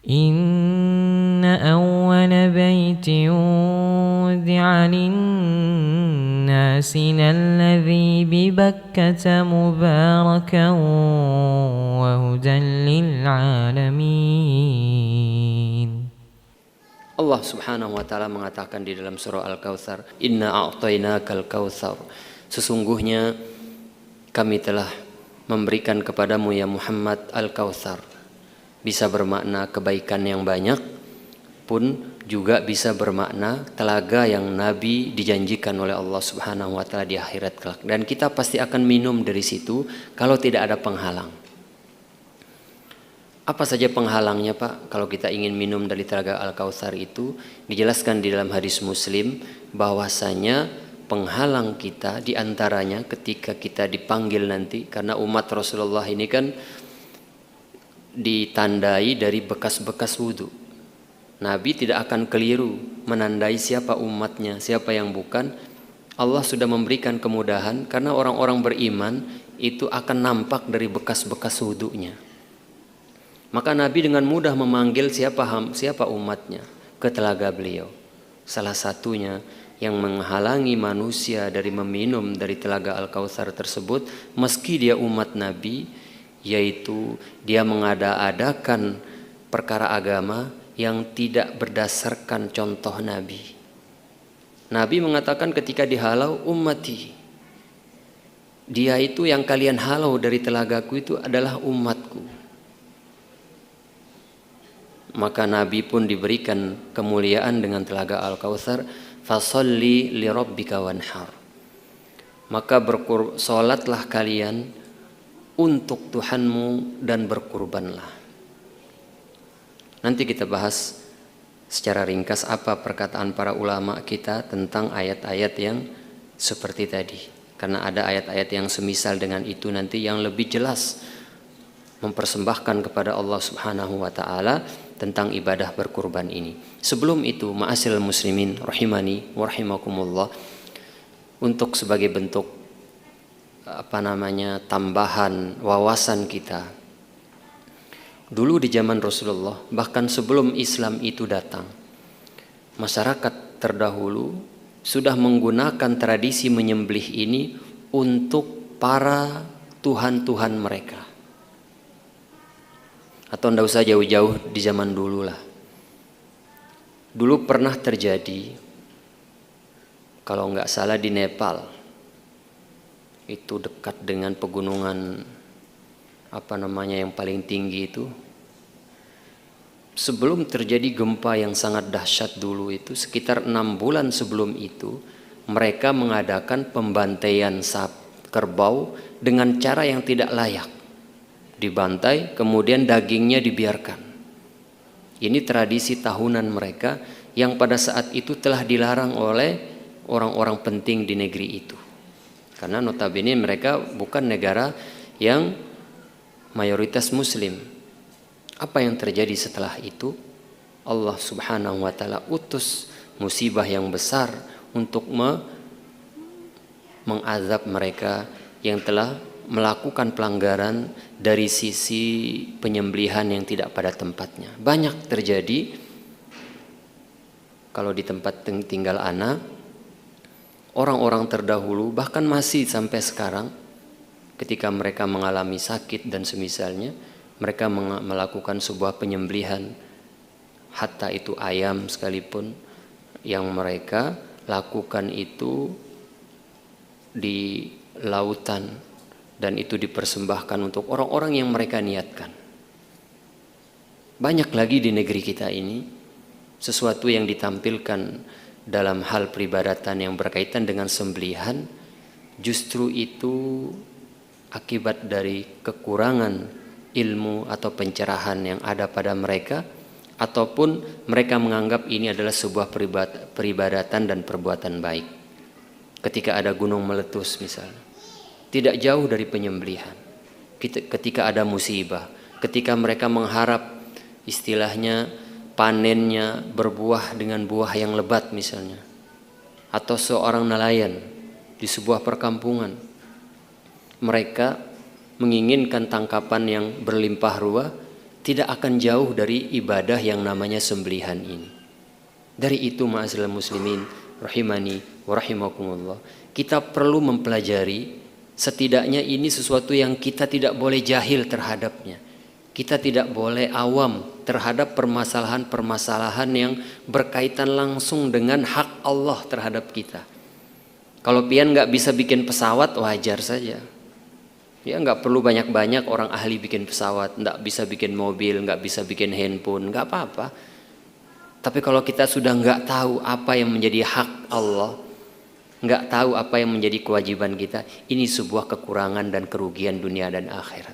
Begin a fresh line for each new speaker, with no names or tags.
إن أول بيت وضع للناس للذي ببكة مباركا وهدى للعالمين.
Allah subhanahu wa ta'ala mengatakan di dalam surah Al-Kautsar, Inna a'tainakal kautsar, sesungguhnya kami telah memberikan kepadamu ya Muhammad Al-Kautsar. Bisa bermakna kebaikan yang banyak, pun juga bisa bermakna telaga yang Nabi dijanjikan oleh Allah subhanahu wa ta'ala di akhirat kelak. Dan kita pasti akan minum dari situ kalau tidak ada penghalang. Apa saja penghalangnya Pak? Kalau kita ingin minum dari telaga Al-Kautsar itu, dijelaskan di dalam hadis Muslim bahwasanya penghalang kita diantaranya ketika kita dipanggil nanti, karena umat Rasulullah ini kan ditandai dari bekas-bekas wudhu. Nabi tidak akan keliru menandai siapa umatnya, siapa yang bukan. Allah sudah memberikan kemudahan karena orang-orang beriman itu akan nampak dari bekas-bekas wudhunya. Maka Nabi dengan mudah memanggil siapa umatnya ke telaga beliau. Salah satunya yang menghalangi manusia dari meminum dari telaga Al-Kautsar tersebut, meski dia umat Nabi, yaitu dia mengada-adakan perkara agama yang tidak berdasarkan contoh Nabi. Nabi mengatakan ketika dihalau, ummati, dia itu yang kalian halau dari telagaku itu adalah umatku. Maka Nabi pun diberikan kemuliaan dengan telaga Al-Kautsar, fasolli li rabbika wanhar, maka solatlah kalian untuk Tuhanmu dan berkurbanlah. Nanti kita bahas secara ringkas apa perkataan para ulama kita tentang ayat-ayat yang seperti tadi, karena ada ayat-ayat yang semisal dengan itu nanti yang lebih jelas mempersembahkan kepada Allah subhanahu wa ta'ala tentang ibadah berkurban ini. Sebelum itu, ma'asyiral muslimin rahimani wa rahimakumullah, untuk sebagai bentuk tambahan wawasan kita. Dulu di zaman Rasulullah, bahkan sebelum Islam itu datang, masyarakat terdahulu sudah menggunakan tradisi menyembelih ini untuk para tuhan-tuhan mereka. Atau tidak usah jauh-jauh di zaman dulu lah. Dulu pernah terjadi, kalau nggak salah di Nepal, itu dekat dengan pegunungan yang paling tinggi itu. Sebelum terjadi gempa yang sangat dahsyat dulu itu, sekitar 6 bulan sebelum itu, mereka mengadakan pembantaian kerbau dengan cara yang tidak layak. Dibantai, kemudian dagingnya dibiarkan. Ini tradisi tahunan mereka yang pada saat itu telah dilarang oleh orang-orang penting di negeri itu. Karena notabene mereka bukan negara yang mayoritas muslim. Apa yang terjadi setelah itu? Allah subhanahu wa ta'ala utus musibah yang besar untuk mengazab mereka yang telah melakukan pelanggaran dari sisi penyembelihan yang tidak pada tempatnya. Banyak terjadi kalau di tempat tinggal ana, orang-orang terdahulu bahkan masih sampai sekarang, ketika mereka mengalami sakit dan semisalnya, mereka melakukan sebuah penyembelihan, hatta itu ayam sekalipun, yang mereka lakukan itu di lautan, dan itu dipersembahkan untuk orang-orang yang mereka niatkan. Banyak lagi di negeri kita ini sesuatu yang ditampilkan dalam hal peribadatan yang berkaitan dengan sembelihan, justru itu akibat dari kekurangan ilmu atau pencerahan yang ada pada mereka, ataupun mereka menganggap ini adalah sebuah peribadatan dan perbuatan baik. Ketika ada gunung meletus misalnya, tidak jauh dari penyembelihan. Ketika ada musibah, ketika mereka mengharap istilahnya panennya berbuah dengan buah yang lebat misalnya, atau seorang nelayan di sebuah perkampungan, mereka menginginkan tangkapan yang berlimpah ruah, tidak akan jauh dari ibadah yang namanya sembelihan ini. Dari itu ma'asyiral muslimin rahimani wa rahimakumullah, kita perlu mempelajari, setidaknya ini sesuatu yang kita tidak boleh jahil terhadapnya. Kita tidak boleh awam terhadap permasalahan-permasalahan yang berkaitan langsung dengan hak Allah terhadap kita. Kalau pian nggak bisa bikin pesawat, wajar saja. Ya nggak perlu banyak-banyak orang ahli bikin pesawat, nggak bisa bikin mobil, nggak bisa bikin handphone, nggak apa-apa. Tapi kalau kita sudah nggak tahu apa yang menjadi hak Allah, nggak tahu apa yang menjadi kewajiban kita, ini sebuah kekurangan dan kerugian dunia dan akhirat.